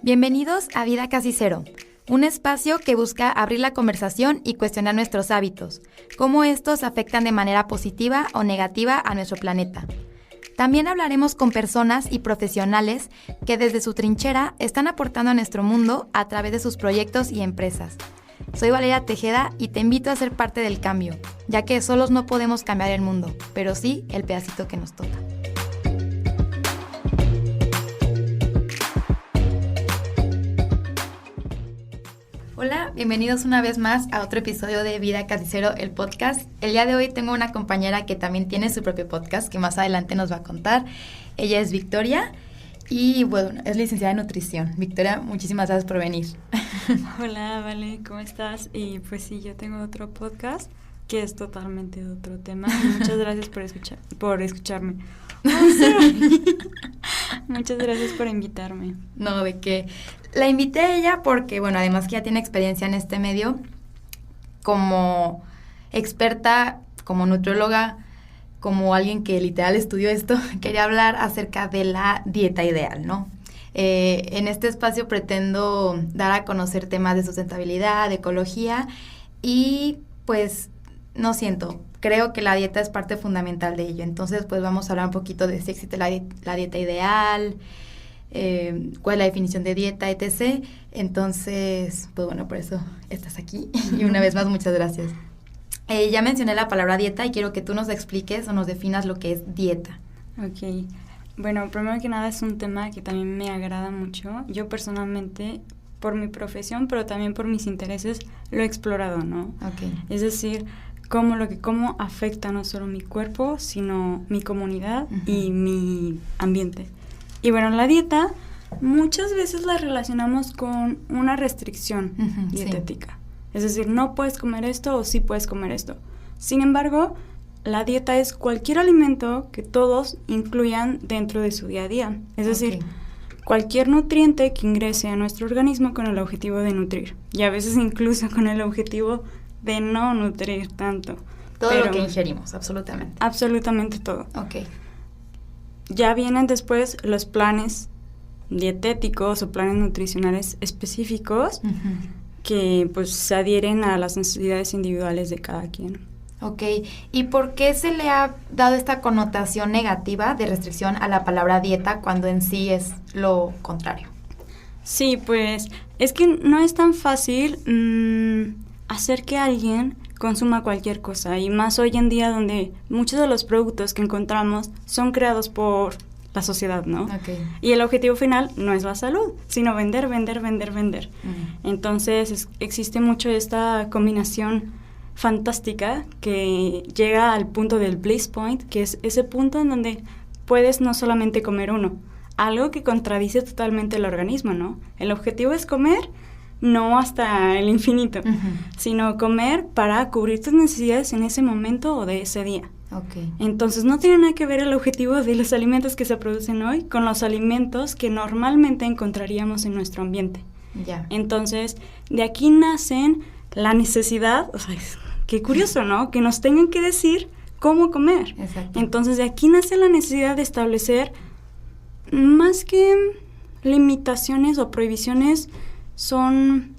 Bienvenidos a Vida Casi Cero, un espacio que busca abrir la conversación y cuestionar nuestros hábitos, cómo estos afectan de manera positiva o negativa a nuestro planeta. También hablaremos con personas y profesionales que desde su trinchera están aportando a nuestro mundo a través de sus proyectos y empresas. Soy Valeria Tejeda y te invito a ser parte del cambio, ya que solos no podemos cambiar el mundo, pero sí el pedacito que nos toca. Hola, bienvenidos una vez más a otro episodio de Vida Casi Cero, el podcast. El día de hoy tengo una compañera que también tiene su propio podcast, que más adelante nos va a contar. Ella es Victoria y, bueno, es licenciada en nutrición. Victoria, muchísimas gracias por venir. Hola, Vale, ¿cómo estás? Y pues sí, yo tengo otro podcast que es totalmente de otro tema. Muchas gracias por escucharme. Muchas gracias por invitarme. No, de que la invité a ella porque, bueno, además que ya tiene experiencia en este medio, como experta, como nutrióloga, como alguien que literal estudió esto, quería hablar acerca de la dieta ideal, ¿no? En este espacio pretendo dar a conocer temas de sustentabilidad, de ecología y pues creo que la dieta es parte fundamental de ello. Entonces pues vamos a hablar un poquito de si existe la dieta ideal, cuál es la definición de dieta, etc. Entonces pues bueno, por eso estás aquí y una vez más muchas gracias. Ya mencioné la palabra dieta y quiero que tú nos expliques o nos definas lo que es dieta. Ok. Bueno, primero que nada es un tema que también me agrada mucho. Yo personalmente, por mi profesión, pero también por mis intereses, lo he explorado, ¿no? Okay. Es decir, cómo afecta no solo mi cuerpo, sino mi comunidad y mi ambiente. Y bueno, la dieta muchas veces la relacionamos con una restricción dietética. Sí. Es decir, no puedes comer esto o sí puedes comer esto. Sin embargo, la dieta es cualquier alimento que todos incluyan dentro de su día a día. Es decir, cualquier nutriente que ingrese a nuestro organismo con el objetivo de nutrir. Y a veces incluso con el objetivo de no nutrir tanto. Todo lo que ingerimos, absolutamente. Absolutamente todo. Ok. Ya vienen después los planes dietéticos o planes nutricionales específicos que pues se adhieren a las necesidades individuales de cada quien. Ok, ¿y por qué se le ha dado esta connotación negativa de restricción a la palabra dieta cuando en sí es lo contrario? Sí, pues es que no es tan fácil hacer que alguien consuma cualquier cosa, y más hoy en día donde muchos de los productos que encontramos son creados por la sociedad, ¿no? Okay. Y el objetivo final no es la salud, sino vender. Entonces existe mucho esta combinación fantástica que llega al punto del bliss point, que es ese punto en donde puedes no solamente comer uno, algo que contradice totalmente el organismo, ¿no? El objetivo es comer no hasta el infinito, sino comer para cubrir tus necesidades en ese momento o de ese día. Okay. Entonces no tiene nada que ver el objetivo de los alimentos que se producen hoy con los alimentos que normalmente encontraríamos en nuestro ambiente. Yeah. Entonces, de aquí nacen la necesidad, o sea, qué curioso, ¿no? Que nos tengan que decir cómo comer. Exacto. Entonces, de aquí nace la necesidad de establecer, más que limitaciones o prohibiciones, son,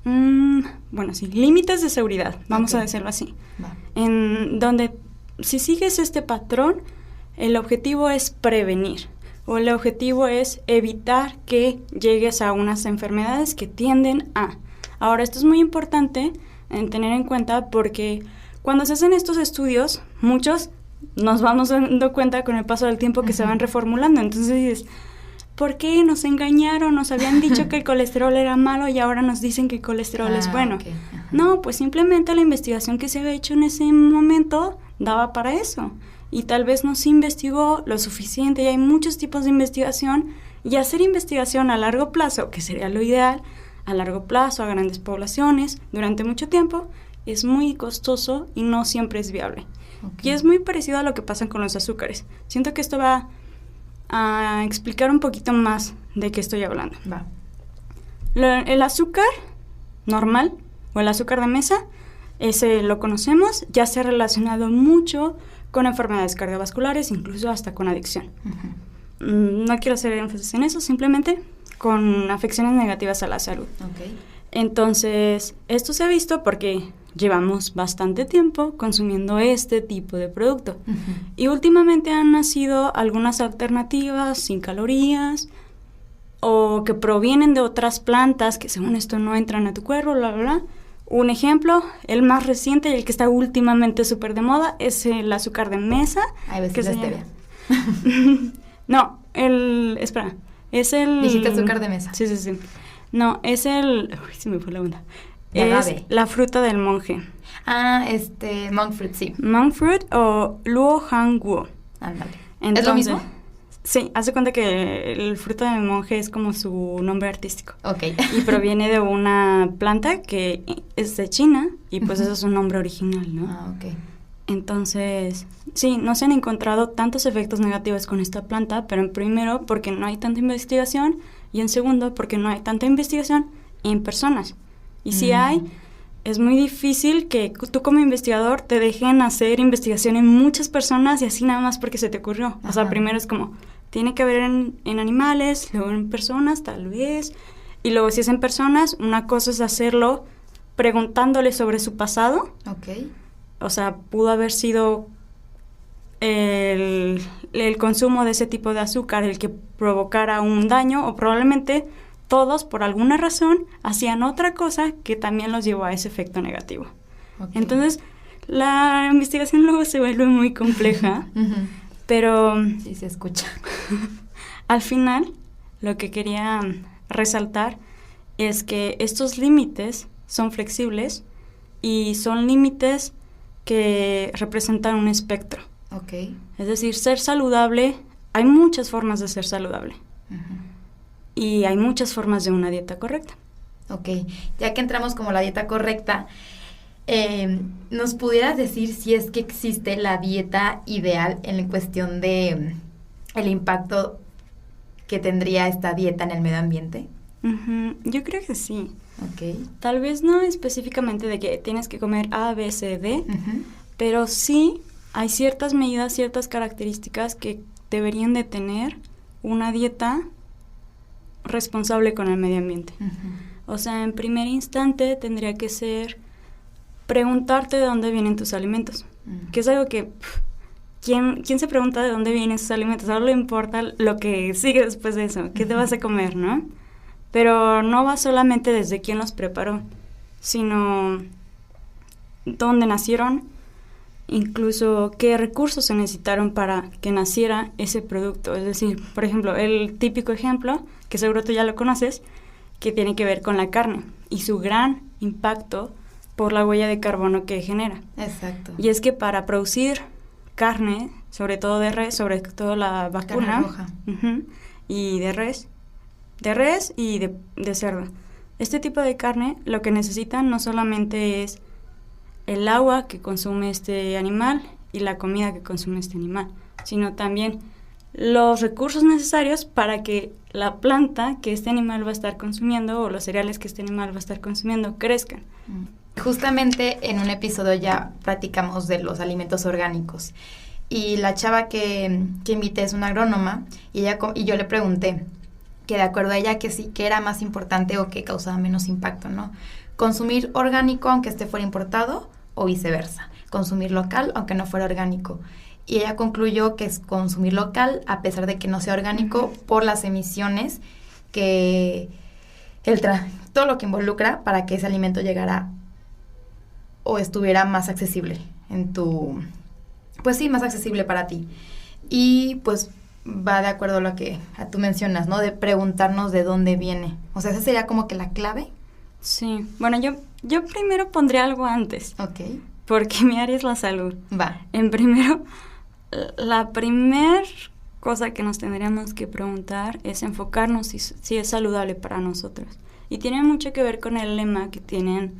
límites de seguridad, vamos a decirlo así. Va. En donde, si sigues este patrón, el objetivo es prevenir, o el objetivo es evitar que llegues a unas enfermedades que tienden a. Ahora, esto es muy importante en tener en cuenta porque cuando se hacen estos estudios, muchos nos vamos dando cuenta con el paso del tiempo que se van reformulando. Entonces dices, ¿por qué nos engañaron? Nos habían dicho que el colesterol era malo y ahora nos dicen que el colesterol es bueno. Okay. No, pues simplemente la investigación que se había hecho en ese momento daba para eso. Y tal vez no se investigó lo suficiente, y hay muchos tipos de investigación, y hacer investigación a largo plazo, que sería lo ideal, a largo plazo, a grandes poblaciones, durante mucho tiempo, es muy costoso y no siempre es viable. Okay. Y es muy parecido a lo que pasa con los azúcares. Siento que esto va a explicar un poquito más de qué estoy hablando. Va. El azúcar normal, o el azúcar de mesa, ese lo conocemos, ya se ha relacionado mucho con enfermedades cardiovasculares, incluso hasta con adicción. No quiero hacer énfasis en eso, simplemente con afecciones negativas a la salud. Ok. Entonces, esto se ha visto porque llevamos bastante tiempo consumiendo este tipo de producto. Uh-huh. Y últimamente han nacido algunas alternativas sin calorías o que provienen de otras plantas que según esto no entran a tu cuerpo, bla, bla, bla. Un ejemplo, el más reciente y el que está últimamente súper de moda es el azúcar de mesa. Ay, ves que se stevia. No, espera, es el... ¿Dijiste azúcar de mesa? Sí. No, es el... Uy, se me fue la onda. De agave. Es la fruta del monje. Ah, monk fruit, sí. Monk fruit o luo hang guo. Ándale. Entonces, ¿es lo mismo? Sí, hace cuenta que el fruto del monje es como su nombre artístico. Ok. Y proviene de una planta que es de China y pues Uh-huh. eso es su nombre original, ¿no? Ah, ok. Entonces, sí, no se han encontrado tantos efectos negativos con esta planta, pero en primero porque no hay tanta investigación y en segundo porque no hay tanta investigación en personas. Y si hay, es muy difícil que tú como investigador te dejen hacer investigación en muchas personas y así nada más porque se te ocurrió. Ajá. O sea, primero es como, tiene que haber en animales, luego en personas, tal vez. Y luego si es en personas, una cosa es hacerlo preguntándole sobre su pasado. Ok. O sea, pudo haber sido el consumo de ese tipo de azúcar el que provocara un daño o probablemente todos, por alguna razón, hacían otra cosa que también los llevó a ese efecto negativo. Okay. Entonces, la investigación luego se vuelve muy compleja, Uh-huh. pero... Sí, se escucha. Al final, lo que quería resaltar es que estos límites son flexibles y son límites que representan un espectro. Ok. Es decir, ser saludable, hay muchas formas de ser saludable. Uh-huh. Y hay muchas formas de una dieta correcta. Ok, ya que entramos como la dieta correcta, ¿nos pudieras decir si es que existe la dieta ideal en cuestión de el impacto que tendría esta dieta en el medio ambiente? Uh-huh. Yo creo que sí. Ok. Tal vez no específicamente de que tienes que comer A, B, C, D, Uh-huh. pero sí hay ciertas medidas, ciertas características que deberían de tener una dieta responsable con el medio ambiente. Uh-huh. O sea, en primer instante tendría que ser preguntarte de dónde vienen tus alimentos, Uh-huh. que es algo que ¿quién se pregunta de dónde vienen sus alimentos? Solo le importa lo que sigue después de eso, qué te vas a comer, ¿no? Pero no va solamente desde quién los preparó, sino dónde nacieron, incluso qué recursos se necesitaron para que naciera ese producto. Es decir, por ejemplo, el típico ejemplo, que seguro tú ya lo conoces, que tiene que ver con la carne y su gran impacto por la huella de carbono que genera. Exacto. Y es que para producir carne, sobre todo de res, sobre todo la vacuna, Carne roja. uh-huh, y de res y de cerdo. Este tipo de carne lo que necesitan no solamente es el agua que consume este animal y la comida que consume este animal, sino también los recursos necesarios para que la planta que este animal va a estar consumiendo o los cereales que este animal va a estar consumiendo crezcan. Justamente en un episodio ya platicamos de los alimentos orgánicos y la chava que invité es una agrónoma y yo le pregunté que de acuerdo a ella que sí, que era más importante o que causaba menos impacto, ¿no? Consumir orgánico aunque esté fuera importado o viceversa, consumir local aunque no fuera orgánico. Y ella concluyó que es consumir local a pesar de que no sea orgánico por las emisiones que todo lo que involucra para que ese alimento llegara o estuviera más accesible pues sí, más accesible para ti. Y pues va de acuerdo a lo que tú mencionas, ¿no? De preguntarnos de dónde viene. O sea, esa sería como que la clave. Sí, bueno, yo primero pondría algo antes. Ok. Porque mi área es la salud. Va. En primero, la primer cosa que nos tendríamos que preguntar es enfocarnos si es saludable para nosotros. Y tiene mucho que ver con el lema que tienen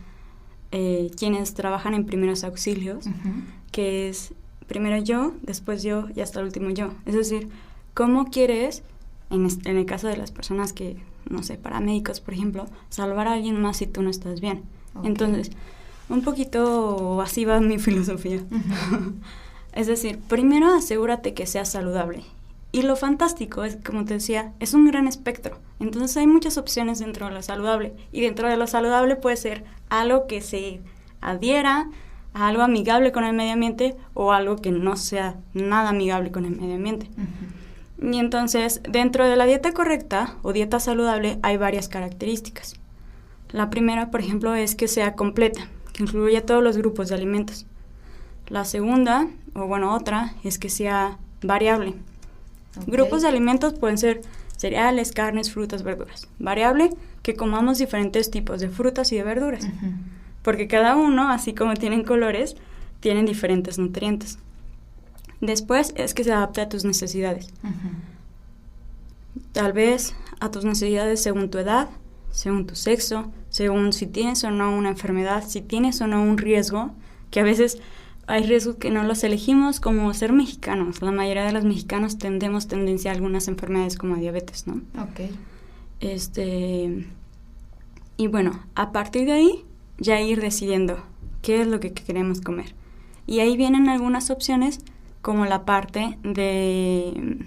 quienes trabajan en primeros auxilios, Uh-huh. que es primero yo, después yo y hasta el último yo. Es decir, ¿cómo quieres, en el caso de las personas que, no sé, paramédicos, por ejemplo, salvar a alguien más si tú no estás bien? Okay. Entonces, un poquito así va mi filosofía. Uh-huh. Es decir, primero asegúrate que seas saludable Y lo fantástico es, como te decía, es un gran espectro. Entonces hay muchas opciones dentro de lo saludable. Y dentro de lo saludable puede ser algo que se adhiera a algo amigable con el medio ambiente o algo que no sea nada amigable con el medio ambiente. Uh-huh. Y entonces, dentro de la dieta correcta o dieta saludable hay varias características. La primera, por ejemplo, es que sea completa, que incluya todos los grupos de alimentos. La segunda, otra, es que sea variable. Okay. Grupos de alimentos pueden ser cereales, carnes, frutas, verduras. Variable, que comamos diferentes tipos de frutas y de verduras. Uh-huh. Porque cada uno, así como tienen colores, tienen diferentes nutrientes. Después es que se adapte a tus necesidades. Uh-huh. Tal vez a tus necesidades según tu edad, según tu sexo, según si tienes o no una enfermedad, si tienes o no un riesgo, que a veces hay riesgos que no los elegimos, como ser mexicanos. La mayoría de los mexicanos tenemos tendencia a algunas enfermedades como a diabetes, ¿no? Ok. Y bueno, a partir de ahí, ya ir decidiendo qué es lo que queremos comer. Y ahí vienen algunas opciones, como la parte de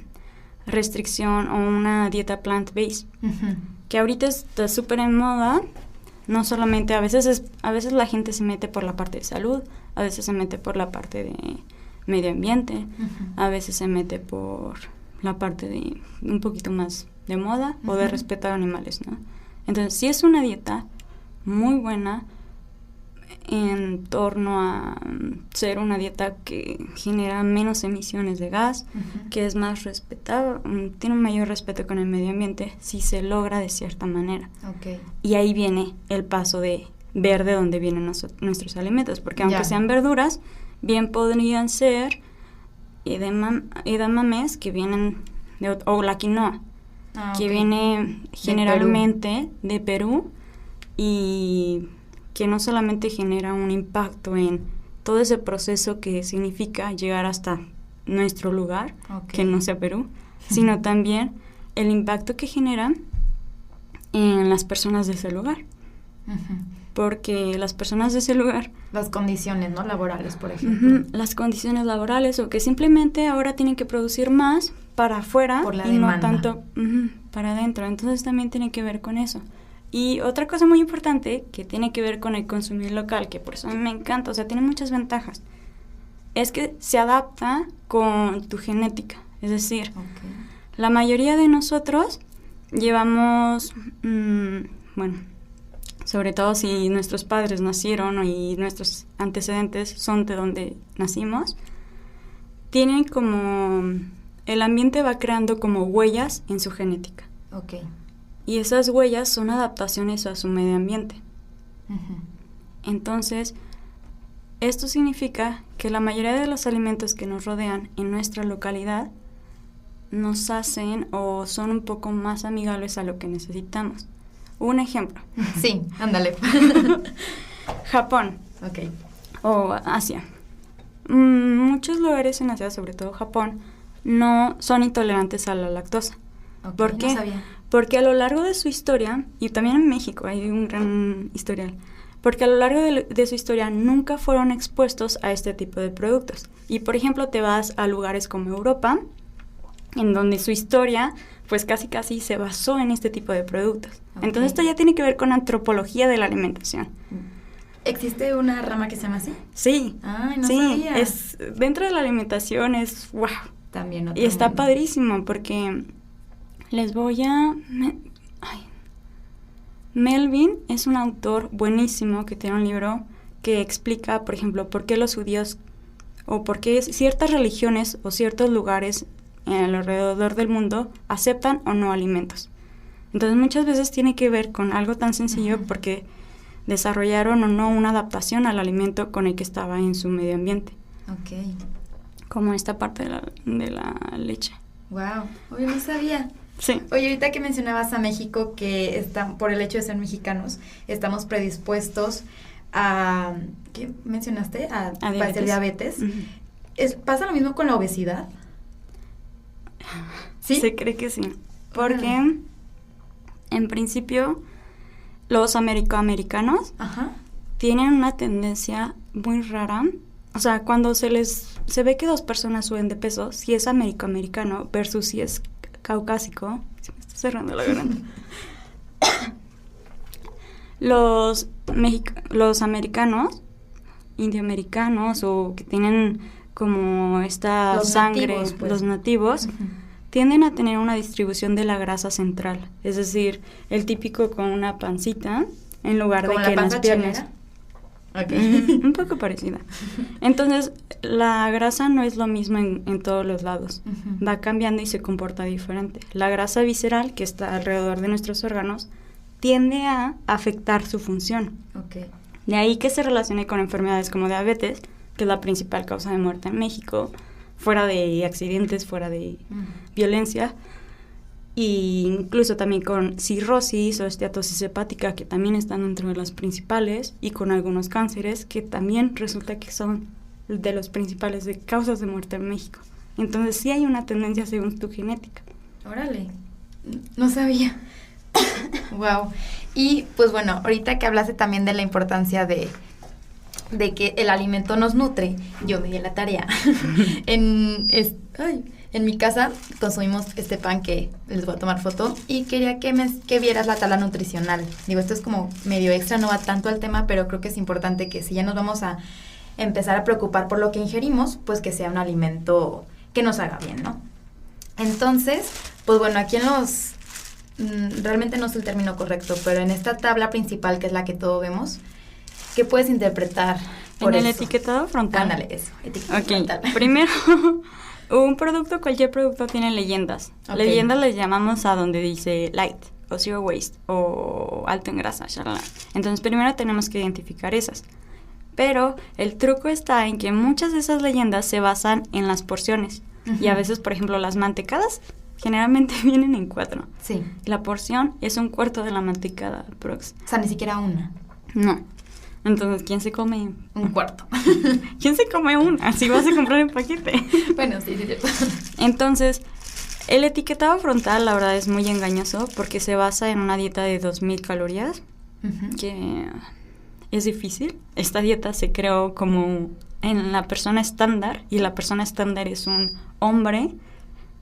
restricción o una dieta plant-based, uh-huh. que ahorita está súper en moda. No solamente, a veces la gente se mete por la parte de salud, a veces se mete por la parte de medio ambiente, uh-huh. a veces se mete por la parte de un poquito más de moda, uh-huh. o de respeto a animales, ¿no? Entonces, sí es una dieta muy buena en torno a ser una dieta que genera menos emisiones de gas, uh-huh. que es más respetada, tiene un mayor respeto con el medio ambiente, si se logra de cierta manera. Okay. Y ahí viene el paso de ver de dónde vienen nuestros alimentos, porque aunque sean verduras, bien podrían ser edamames que vienen o la quinoa, que viene generalmente de Perú y que no solamente genera un impacto en todo ese proceso que significa llegar hasta nuestro lugar, que no sea Perú, sino también el impacto que genera en las personas de ese lugar. Uh-huh. Porque las personas de ese lugar... Las condiciones, ¿no? Laborales, por ejemplo. Uh-huh, las condiciones laborales, o que simplemente ahora tienen que producir más para afuera por la y demanda. No tanto para adentro. Entonces también tiene que ver con eso. Y otra cosa muy importante que tiene que ver con el consumir local, que por eso a mí me encanta, o sea, tiene muchas ventajas, es que se adapta con tu genética. Es decir, la mayoría de nosotros llevamos, sobre todo si nuestros padres nacieron y nuestros antecedentes son de donde nacimos, tienen como, el ambiente va creando como huellas en su genética. Okay. Y esas huellas son adaptaciones a su medio ambiente. Uh-huh. Entonces, esto significa que la mayoría de los alimentos que nos rodean en nuestra localidad nos hacen o son un poco más amigables a lo que necesitamos. Un ejemplo. Sí, ándale. Japón. Okay. O Asia. Muchos lugares en Asia, sobre todo Japón, no son intolerantes a la lactosa. Okay, ¿Por qué? No sabía. Porque a lo largo de su historia, y también en México hay un gran historial, porque a lo largo de su historia nunca fueron expuestos a este tipo de productos. Y por ejemplo te vas a lugares como Europa, en donde su historia pues casi se basó en este tipo de productos. Okay. Entonces esto ya tiene que ver con antropología de la alimentación. ¿Existe una rama que se llama así? Sí. Ay, no sí, sabía. Es, dentro de la alimentación es wow. También otro y está mundo. Padrísimo porque... Les voy a... Melvin es un autor buenísimo que tiene un libro que explica, por ejemplo, por qué los judíos o por qué ciertas religiones o ciertos lugares alrededor del mundo aceptan o no alimentos. Entonces muchas veces tiene que ver con algo tan sencillo uh-huh. porque desarrollaron o no una adaptación al alimento con el que estaba en su medio ambiente. Okay. Como esta parte de la leche. Wow, oye, no sabía. Sí. Oye, ahorita que mencionabas a México, que por el hecho de ser mexicanos, estamos predispuestos a... ¿Qué mencionaste? A padecer diabetes. Uh-huh. ¿Pasa lo mismo con la obesidad? ¿Sí? Se cree que sí. Porque, en principio, los americanos Ajá. tienen una tendencia muy rara. O sea, cuando se les se ve que 2 personas suben de peso si es americano versus si es caucásico. Se me está cerrando la garganta. Los americanos, indioamericanos o que tienen como esta los sangre, nativos, pues. los nativos, tienden a tener una distribución de la grasa central. Es decir, el típico con una pancita en lugar de que en las piernas. Okay. Un poco parecida. Entonces, la grasa no es lo mismo en todos los lados. Va cambiando y se comporta diferente. La grasa visceral, que está alrededor de nuestros órganos, tiende a afectar su función. Okay. De ahí que se relacione con enfermedades como diabetes, que es la principal causa de muerte en México, fuera de accidentes, fuera de violencia, e incluso también con cirrosis o esteatosis hepática, que también están dentro de las principales, y con algunos cánceres, que también resulta que son de los principales de causas de muerte en México. Entonces sí hay una tendencia según tu genética. Órale, no sabía. Wow. Y pues bueno, ahorita que hablaste también de la importancia de que el alimento nos nutre, yo me di la tarea. En mi casa consumimos este pan que les voy a tomar foto y quería que vieras la tabla nutricional. Digo, esto es como medio extra, no va tanto al tema, pero creo que es importante que si ya nos vamos a empezar a preocupar por lo que ingerimos, pues que sea un alimento que nos haga bien, ¿no? Entonces, pues bueno, aquí en los... realmente no es el término correcto, pero en esta tabla principal, que es la que todos vemos, ¿qué puedes interpretar por en el eso? etiquetado frontal. Ándale, eso, etiquetado frontal. Primero, cualquier producto tiene leyendas. Okay. Leyendas les llamamos a donde dice light, o zero waste, o alto en grasa, shalala. Entonces, primero tenemos que identificar esas. Pero el truco está en que muchas de esas leyendas se basan en las porciones. Y a veces, por ejemplo, las mantecadas generalmente vienen en 4. Sí. La porción es 1/4 de la mantecada, prox. O sea, ni siquiera una. No. Entonces, ¿quién se come? 1/4. ¿Quién se come una? Si vas a comprar en paquete. Bueno, sí, sí, cierto. Entonces, el etiquetado frontal, la verdad, es muy engañoso porque se basa en una dieta de 2,000 calorías, que es difícil. Esta dieta se creó como en la persona estándar, y la persona estándar es un hombre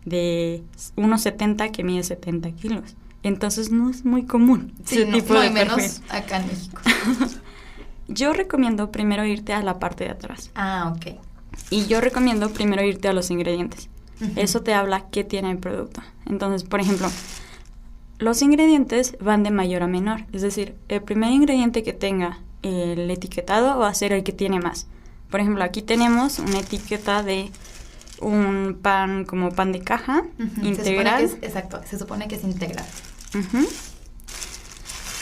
de 1,70 que mide 70 kilos. Entonces, no es muy común Sí, ese tipo de perfil. menos acá en México. Yo recomiendo primero irte a la parte de atrás. Ah, ok. Y yo recomiendo primero irte a los ingredientes. Eso te habla qué tiene el producto. Entonces, por ejemplo, los ingredientes van de mayor a menor. Es decir, el primer ingrediente que tenga el etiquetado va a ser el que tiene más. Por ejemplo, aquí tenemos una etiqueta de un pan como pan de caja, integral. Se supone que es integral.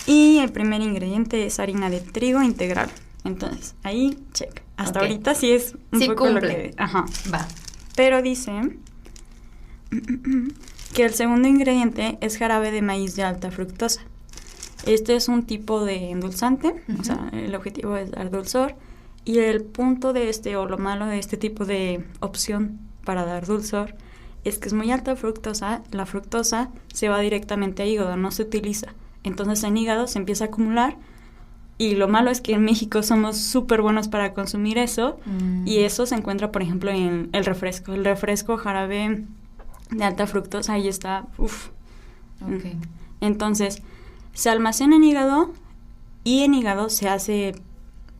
Y el primer ingrediente es harina de trigo integral. Entonces, ahí, check. Hasta ahorita sí es un poco cumple. lo que... Ajá. Va. Pero dice que el segundo ingrediente es jarabe de maíz de alta fructosa. Este es un tipo de endulzante, o sea, el objetivo es dar dulzor. Y el punto de o lo malo de este tipo de opción para dar dulzor es que es muy alta fructosa. La fructosa se va directamente a hígado, no se utiliza. Entonces en hígado se empieza a acumular, y lo malo es que en México somos súper buenos para consumir eso, y eso se encuentra, por ejemplo, en el refresco. El refresco jarabe de alta fructosa, ahí está, Okay. Entonces, se almacena en hígado, y en hígado se hace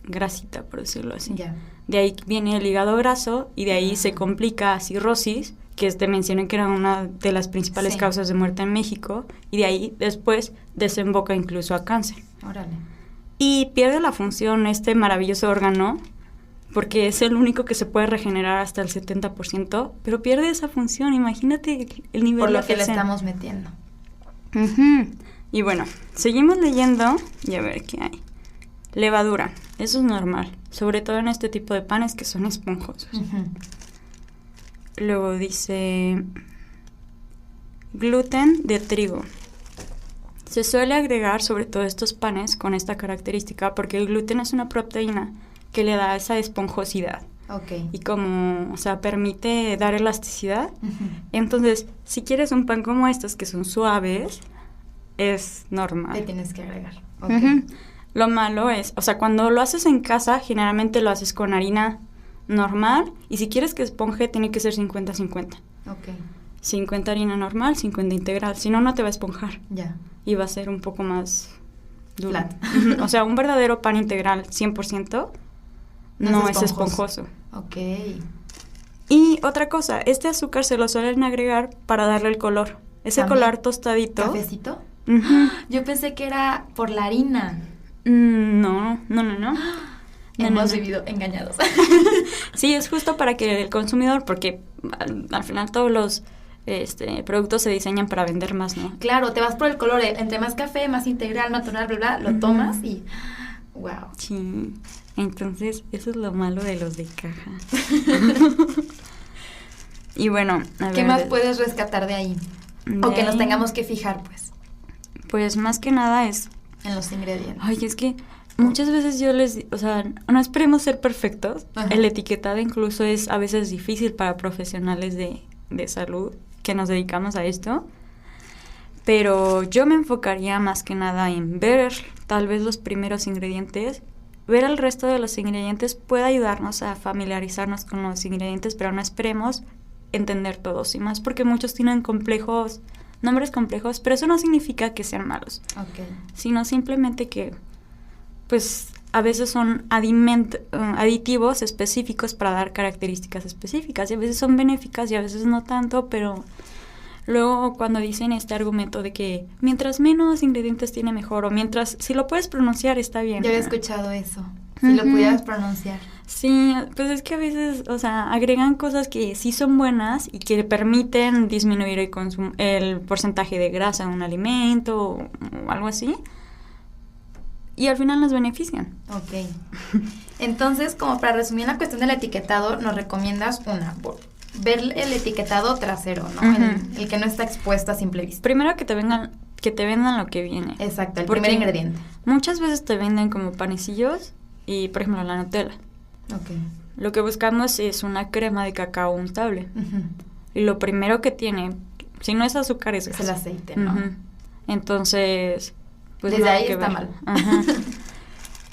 grasita, por decirlo así. Ya. De ahí viene el hígado graso, y de ahí se complica a cirrosis, que te mencioné que era una de las principales causas de muerte en México, y de ahí después desemboca incluso a cáncer. Órale. Y pierde la función este maravilloso órgano, porque es el único que se puede regenerar hasta el 70%, pero pierde esa función. Imagínate el nivel por de lo que le afección. estamos metiendo. Y bueno, seguimos leyendo y a ver qué hay. Levadura, eso es normal, sobre todo en este tipo de panes que son esponjosos. Luego dice gluten de trigo. Se suele agregar sobre todo estos panes con esta característica porque el gluten es una proteína que le da esa esponjosidad. Okay. Y como, o sea, permite dar elasticidad. Entonces, si quieres un pan como estos que son suaves, es normal. Te tienes que agregar. Okay. Lo malo es, o sea, cuando lo haces en casa, generalmente lo haces con harina normal, y si quieres que esponje, tiene que ser 50-50. Ok. 50 harina normal, 50 integral, si no, no te va a esponjar. Ya. Y va a ser un poco más duro. Flat. O sea, un verdadero pan integral 100% no es esponjoso. Ok. Y otra cosa, este azúcar se lo suelen agregar para darle el color. Ese ¿También? color tostadito. ¿Cafecito? Ujú. Yo pensé que era por la harina. No. Hemos vivido engañados. Sí, es justo para que el consumidor, porque al final todos los productos se diseñan para vender más, ¿no? Claro, te vas por el color. Entre más café, más integral, natural, bla, bla, lo tomas y... ¡Wow! Sí, entonces eso es lo malo de los de caja. Y bueno, a ¿Qué ver, más puedes rescatar de ahí? O que nos tengamos que fijar, pues, Pues más que nada es... en los ingredientes. Ay, es que muchas veces o sea, no esperemos ser perfectos. Ajá. El etiquetado incluso es a veces difícil para profesionales de salud que nos dedicamos a esto. Pero yo me enfocaría más que nada en ver tal vez los primeros ingredientes. Ver el resto de los ingredientes puede ayudarnos a familiarizarnos con los ingredientes, pero no esperemos entender todos. Y más porque muchos tienen nombres complejos, pero eso no significa que sean malos. Ok. Sino simplemente que, pues, a veces son aditivos específicos para dar características específicas, y a veces son benéficas y a veces no tanto, pero luego cuando dicen este argumento de que mientras menos ingredientes tiene mejor, o si lo puedes pronunciar está bien. Yo había escuchado eso, si lo pudieras pronunciar. Sí, pues es que a veces, o sea, agregan cosas que sí son buenas y que permiten disminuir el porcentaje de grasa en un alimento o algo así. Y al final nos benefician. Ok. Entonces, como para resumir la cuestión del etiquetado, nos recomiendas ver el etiquetado trasero, ¿no? Uh-huh. El que no está expuesto a simple vista. Primero que te vendan lo que viene. Exacto, el Porque primer ingrediente. Muchas veces te venden como panecillos y, por ejemplo, la Nutella. Ok. Lo que buscamos es una crema de cacao untable. Uh-huh. Y lo primero que tiene, si no es azúcar, es grasa. el aceite, ¿no? Uh-huh. Entonces, pues desde nada ahí que está ver. mal. Ajá.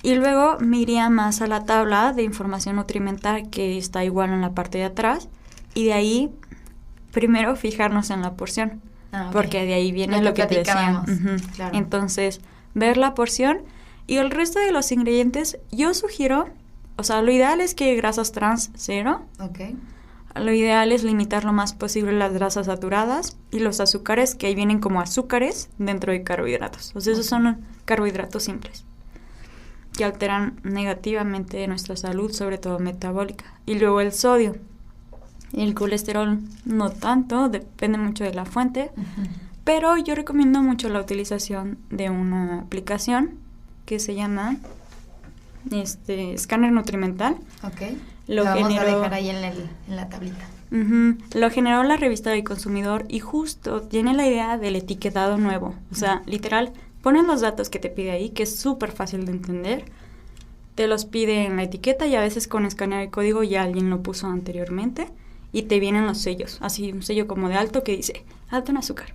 Y luego me iría más a la tabla de información nutrimental que está igual en la parte de atrás. Y de ahí, primero fijarnos en la porción. Ah, ok. Porque de ahí viene Lo lo que que te decía. platicábamos, Uh-huh. claro. Entonces, ver la porción y el resto de los ingredientes, yo sugiero, o sea, lo ideal es que grasas trans 0. Ok. Lo ideal es limitar lo más posible las grasas saturadas y los azúcares, que ahí vienen como azúcares dentro de carbohidratos. O sea, esos son carbohidratos simples que alteran negativamente nuestra salud, sobre todo metabólica. Y luego el sodio. El colesterol no tanto, depende mucho de la fuente, Uh-huh. pero yo recomiendo mucho la utilización de una aplicación que se llama escáner nutrimental. Ok. Lo vamos generó- a dejar ahí en la tablita. Ujú. Lo generó la revista del consumidor y justo tiene la idea del etiquetado nuevo. O sea, literal, ponen los datos que te pide ahí, que es súper fácil de entender. Te los pide en la etiqueta y a veces con escanear el código ya alguien lo puso anteriormente. Y te vienen los sellos, así un sello como de alto que dice alto en azúcar,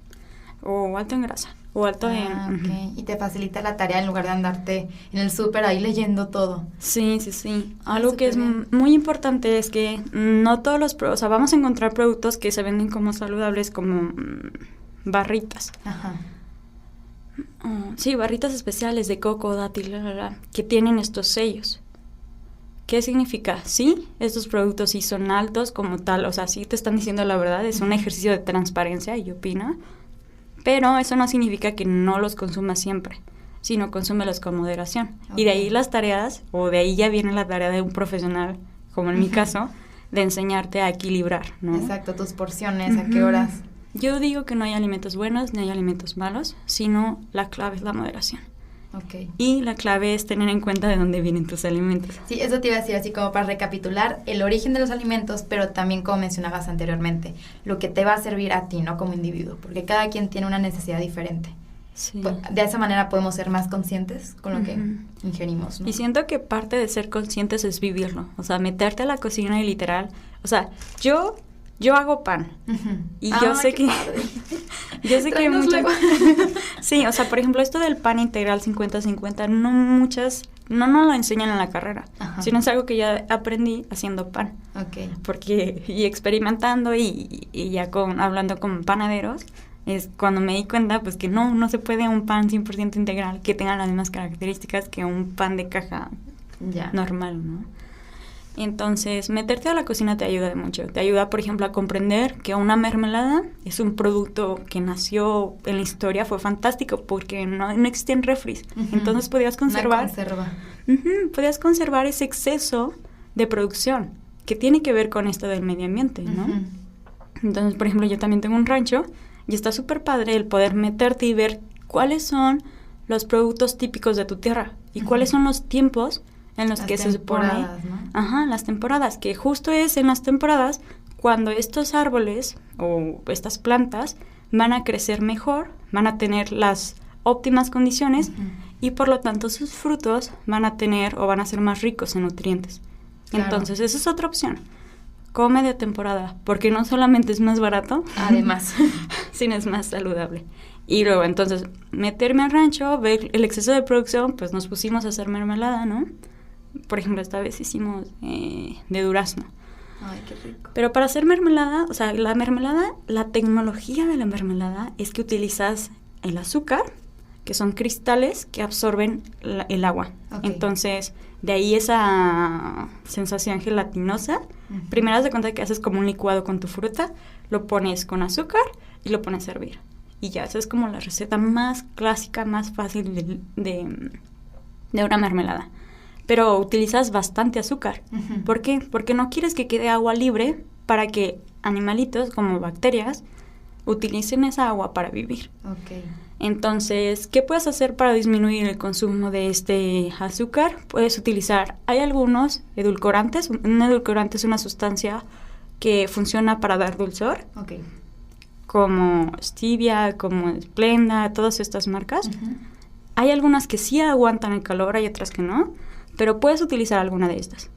o alto en grasa, o alto Ok. en... Y te facilita la tarea en lugar de andarte en el súper ahí leyendo todo. Sí. Algo que es superbién. muy importante es que no todos o sea, vamos a encontrar productos que se venden como saludables, como barritas. Ajá. Sí, barritas especiales de coco, dátil, que tienen estos sellos. ¿Qué significa? Sí, estos productos sí son altos como tal, o sea, sí te están diciendo la verdad, es un ejercicio de transparencia, yo opino, pero eso no significa que no los consumas siempre, sino consúmelos con moderación. Y de ahí las tareas, o de ahí ya viene la tarea de un profesional, como en mi caso, de enseñarte a equilibrar, ¿no? Exacto, tus porciones, a qué horas. Yo digo que no hay alimentos buenos ni hay alimentos malos, sino la clave es la moderación. Ok. Y la clave es tener en cuenta de dónde vienen tus alimentos. Sí, eso te iba a decir así como para recapitular el origen de los alimentos, pero también como mencionabas anteriormente, lo que te va a servir a ti, ¿no? Como individuo, porque cada quien tiene una necesidad diferente. Sí. De esa manera podemos ser más conscientes con lo que Ujú. ingerimos, ¿no? Y siento que parte de ser conscientes es vivirlo. O sea, meterte a la cocina y literal. O sea, yo hago pan. Ujú. Y yo sé qué que... padre. Yo sé que Tráenos muchas... luego. Sí, o sea, por ejemplo, esto del pan integral 50-50, no muchas no nos lo enseñan en la carrera, Ajá. sino es algo que ya aprendí haciendo pan. Ok. Porque, y experimentando y ya hablando con panaderos, es cuando me di cuenta pues que no se puede un pan 100% integral que tenga las mismas características que un pan de caja Ya. normal, ¿no? Entonces, meterte a la cocina te ayuda de mucho. Te ayuda, por ejemplo, a comprender que una mermelada es un producto que nació en la historia, fue fantástico porque no existían refris. Ujú. Entonces podías conservar... Una conserva. Podías conservar ese exceso de producción que tiene que ver con esto del medio ambiente, ¿no? Ujú. Entonces, por ejemplo, yo también tengo un rancho y está súper padre el poder meterte y ver cuáles son los productos típicos de tu tierra y Ujú. cuáles son los tiempos en los Las que se supone... temporadas, ¿no? Ajá, las temporadas, que justo es en las temporadas cuando estos árboles o estas plantas van a crecer mejor, van a tener las óptimas condiciones Ujú. y por lo tanto sus frutos van a tener o van a ser más ricos en nutrientes. Claro. Entonces, esa es otra opción. Come de temporada, porque no solamente es más barato, Además. sino es más saludable. Y luego, entonces, meterme al rancho, ver el exceso de producción, pues nos pusimos a hacer mermelada, ¿no? Por ejemplo, esta vez hicimos de durazno. Ay, qué rico. Pero para hacer mermelada, o sea, la mermelada, la tecnología de la mermelada es que utilizas el azúcar, que son cristales que absorben el agua. Ok. Entonces, de ahí esa sensación gelatinosa. Ujú. Primero haz de cuenta que haces como un licuado con tu fruta, lo pones con azúcar y lo pones a hervir. Y ya, esa es como la receta más clásica, más fácil de una mermelada. Pero utilizas bastante azúcar. Ujú. ¿Por qué? Porque no quieres que quede agua libre para que animalitos como bacterias utilicen esa agua para vivir. Ok. Entonces, ¿qué puedes hacer para disminuir el consumo de este azúcar? Puedes utilizar, hay algunos edulcorantes. Un edulcorante es una sustancia que funciona para dar dulzor, Ok. como Stevia, como Splenda, todas estas marcas. Ujú. Hay algunas que sí aguantan el calor, hay otras que no, pero puedes utilizar alguna de estas.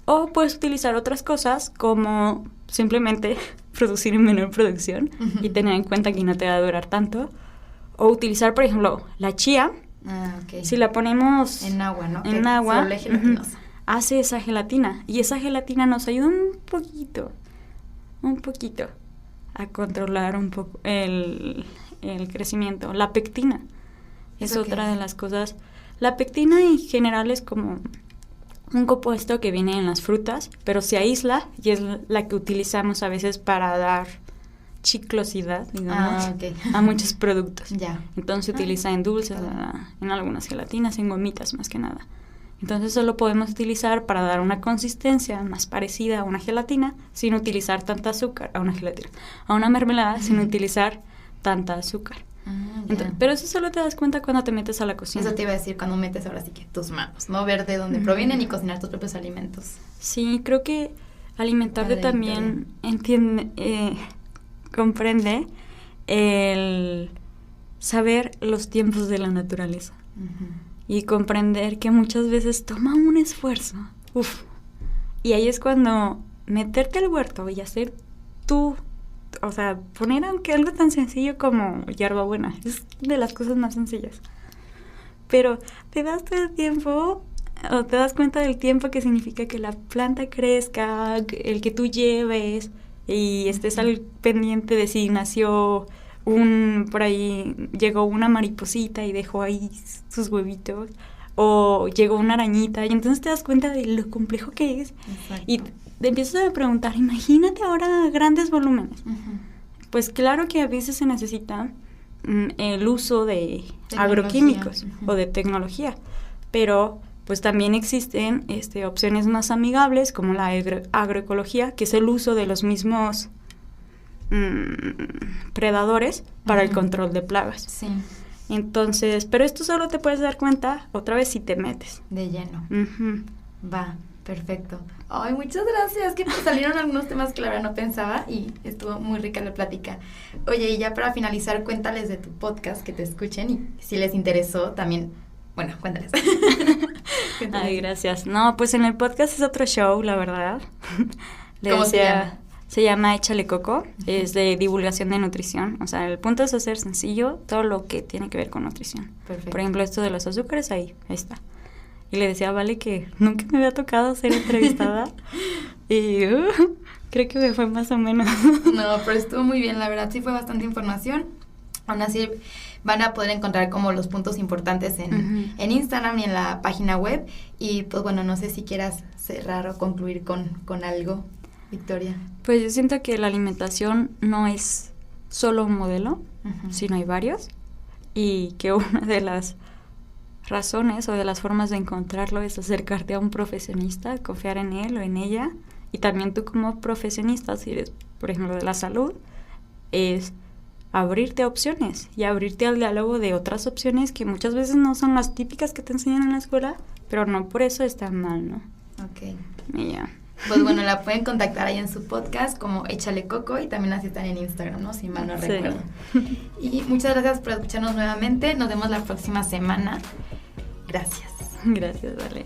O puedes utilizar otras cosas como simplemente producir en menor producción Ujú. y tener en cuenta que no te va a durar tanto. O utilizar, por ejemplo, la chía. Ah, ok. Si la ponemos En agua, ¿no? en Que agua, se vuelve gelatinosa. hace esa gelatina. Y esa gelatina nos ayuda un poquito a controlar un poco el crecimiento. La pectina es ¿Eso otra qué es? de las cosas. La pectina en general es como un compuesto que viene en las frutas, pero se aísla y es la que utilizamos a veces para dar chiclosidad, digamos, ok. a muchos productos. Ya. Entonces se utiliza en dulces, en algunas gelatinas, en gomitas más que nada. Entonces eso lo podemos utilizar para dar una consistencia más parecida a una gelatina sin utilizar tanta azúcar, a una gelatina, a una mermelada sin utilizar tanta azúcar. Ah, ya. Entonces, pero eso solo te das cuenta cuando te metes a la cocina. Eso te iba a decir cuando metes ahora sí que tus manos, no ver de dónde provienen y cocinar tus propios alimentos. Sí, creo que alimentarte Padre, también comprende el saber los tiempos de la naturaleza Ujú. y comprender que muchas veces toma un esfuerzo. Uf. Y ahí es cuando meterte al huerto y hacer tú, o sea, poner aunque algo tan sencillo como hierbabuena, es de las cosas más sencillas. Pero te das todo el tiempo, o te das cuenta del tiempo que significa que la planta crezca, el que tú lleves y estés al pendiente de si nació por ahí llegó una mariposita y dejó ahí sus huevitos, o llegó una arañita, y entonces te das cuenta de lo complejo que es. Exacto. Y te empiezas a preguntar, imagínate ahora grandes volúmenes. Ujú. Pues claro que a veces se necesita el uso de Tecnología. agroquímicos Ujú. o de tecnología, pero pues también existen opciones más amigables como la agroecología, que es el uso de los mismos predadores para el Ujú. control de plagas. Sí, Entonces, pero esto solo te puedes dar cuenta otra vez si te metes. de lleno. Ujú. Va, perfecto. Ay, muchas gracias. Que salieron algunos temas que la verdad no pensaba y estuvo muy rica la plática. Oye, y ya para finalizar, cuéntales de tu podcast, que te escuchen y si les interesó también, bueno, cuéntales. Cuéntales. Ay, gracias. No, pues en el podcast es otro show, la verdad. ¿Cómo se llama? Se llama Échale Coco, es de divulgación de nutrición. O sea, el punto es hacer sencillo todo lo que tiene que ver con nutrición. Perfecto. Por ejemplo, esto de los azúcares, ahí está. Y le decía a Vale que nunca me había tocado ser entrevistada. Y creo que me fue más o menos. No, pero estuvo muy bien, la verdad, sí fue bastante información. Aún así van a poder encontrar como los puntos importantes en Instagram y en la página web. Y pues bueno, no sé si quieras cerrar o concluir con algo, Victoria. Pues yo siento que la alimentación no es solo un modelo, sino hay varios. Y que una de las razones o de las formas de encontrarlo es acercarte a un profesionista, confiar en él o en ella. Y también tú como profesionista, si eres, por ejemplo, de la salud, es abrirte a opciones y abrirte al diálogo de otras opciones que muchas veces no son las típicas que te enseñan en la escuela, pero no por eso están mal, ¿no? Ok. Y ya. Pues bueno, la pueden contactar ahí en su podcast como Échale Coco y también así están en Instagram, ¿no? Si mal no recuerdo. Y muchas gracias por escucharnos nuevamente. Nos vemos la próxima semana. Gracias. Gracias, Vale.